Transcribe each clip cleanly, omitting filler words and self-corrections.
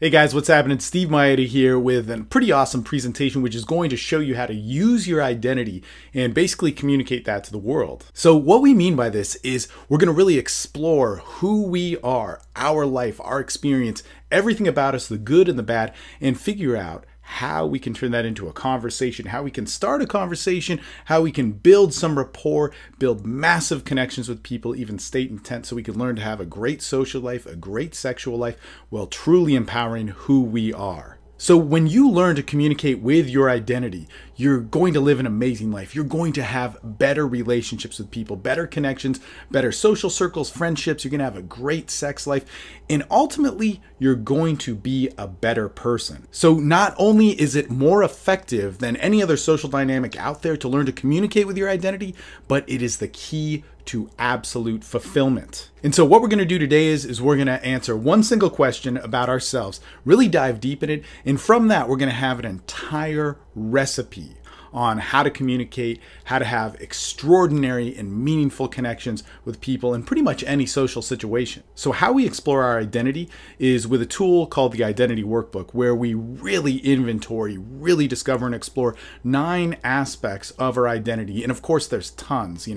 Hey guys, what's happening? Steve Mayeda here with a pretty awesome presentation which is going to show you how to use your identity and basically communicate that to the world. So what we mean by this is we're going to really explore who we are, our life, our experience, everything about us, the good and the bad, and figure out how we can turn that into a conversation, how we can start a conversation, how we can build some rapport, build massive connections with people, even state intent, so we can learn to have a great social life, a great sexual life, while truly empowering who we are. So when you learn to communicate with your identity, you're going to live an amazing life. You're going to have better relationships with people, better connections, better social circles, friendships. You're going to have a great sex life. And ultimately, you're going to be a better person. So not only is it more effective than any other social dynamic out there to learn to communicate with your identity, but it is the key to absolute fulfillment. And so what we're going to do today is we're going to answer one single question about ourselves, really dive deep in it, and from that we're going to have an entire recipe on how to communicate, how to have extraordinary and meaningful connections with people in pretty much any social situation. So how we explore our identity is with a tool called the Identity Workbook, where we really inventory, really discover and explore 9 aspects of our identity. And of course there's tons,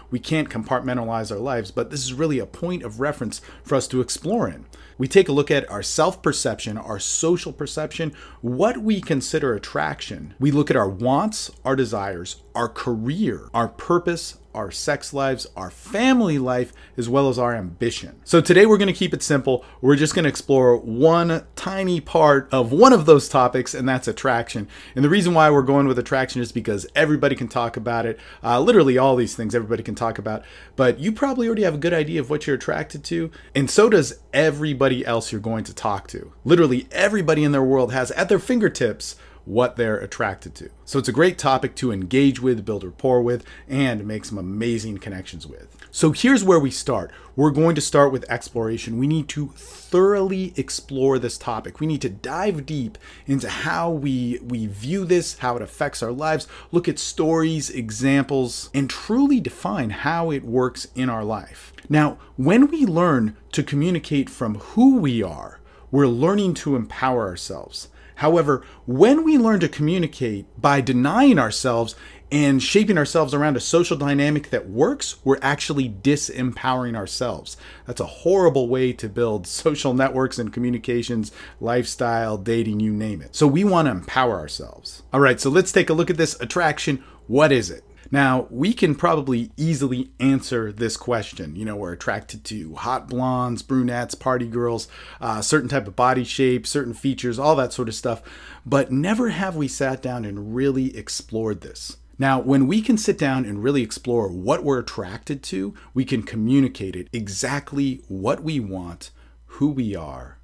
we can't compartmentalize our lives, but this is really a point of reference for us to explore in. We take a look at our self-perception, our social perception, what we consider attraction. We look at our wants, our desires, our career, our purpose, our sex lives, our family life, as well as our ambition. So today we're going to keep it simple. We're just going to explore one tiny part of one of those topics, and that's attraction. And the reason why we're going with attraction is because everybody can talk about it. Literally all these things everybody can talk about, but you probably already have a good idea of what you're attracted to, and so does everybody else you're going to talk to. Literally everybody in their world has at their fingertips what they're attracted to. So it's a great topic to engage with, build rapport with, and make some amazing connections with. So here's where we start. We're going to start with exploration. We need to thoroughly explore this topic. We need to dive deep into how we view this, how it affects our lives, look at stories, examples, and truly define how it works in our life. Now, when we learn to communicate from who we are, we're learning to empower ourselves. However, when we learn to communicate by denying ourselves and shaping ourselves around a social dynamic that works, we're actually disempowering ourselves. That's a horrible way to build social networks and communications, lifestyle, dating, you name it. So we want to empower ourselves. All right, so let's take a look at this attraction. What is it? Now, we can probably easily answer this question. We're attracted to hot blondes, brunettes, party girls, certain type of body shape, certain features, all that sort of stuff. But never have we sat down and really explored this. Now, when we can sit down and really explore what we're attracted to, we can communicate it exactly what we want, who we are,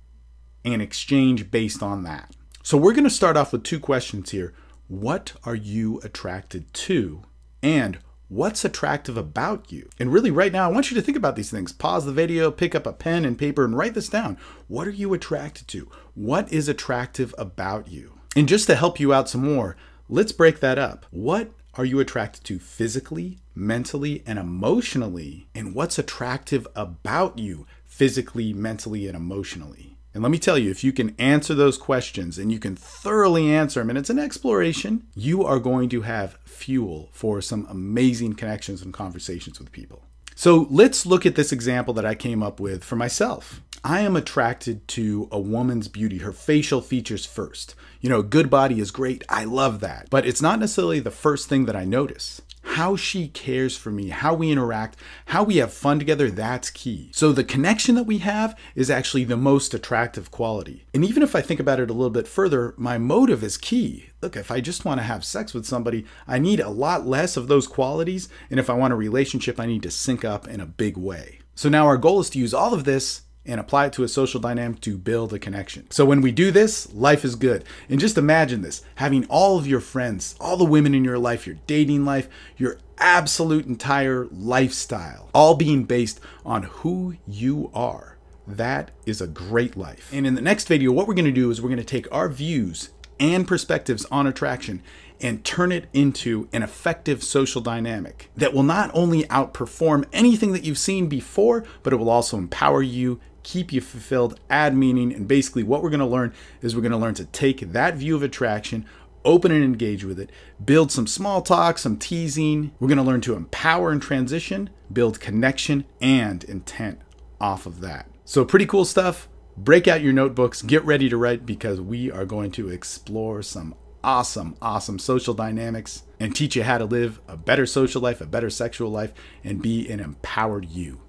and exchange based on that. So we're going to start off with 2 questions here. What are you attracted to? And what's attractive about you? And really right now, I want you to think about these things. Pause the video, pick up a pen and paper and write this down. What are you attracted to? What is attractive about you? And just to help you out some more, let's break that up. What are you attracted to physically, mentally, and emotionally? And what's attractive about you physically, mentally, and emotionally? And let me tell you, if you can answer those questions and you can thoroughly answer them, and it's an exploration, you are going to have fuel for some amazing connections and conversations with people. So let's look at this example that I came up with for myself. I am attracted to a woman's beauty, her facial features first. A good body is great. I love that. But it's not necessarily the first thing that I notice. How she cares for me, how we interact, how we have fun together, that's key. So the connection that we have is actually the most attractive quality. And even if I think about it a little bit further, my motive is key. Look, if I just want to have sex with somebody, I need a lot less of those qualities. And if I want a relationship, I need to sync up in a big way. So now our goal is to use all of this and apply it to a social dynamic to build a connection. So when we do this, life is good. And just imagine this, having all of your friends, all the women in your life, your dating life, your absolute entire lifestyle, all being based on who you are. That is a great life. And in the next video, what we're going to do is we're going to take our views and perspectives on attraction and turn it into an effective social dynamic that will not only outperform anything that you've seen before, but it will also empower you, keep you fulfilled, add meaning. And basically what we're going to learn is we're going to learn to take that view of attraction, open and engage with it, build some small talk, some teasing. We're going to learn to empower and transition, build connection and intent off of that. So pretty cool stuff. Break out your notebooks, get ready to write, because we are going to explore some awesome social dynamics and teach you how to live a better social life, a better sexual life, and be an empowered you.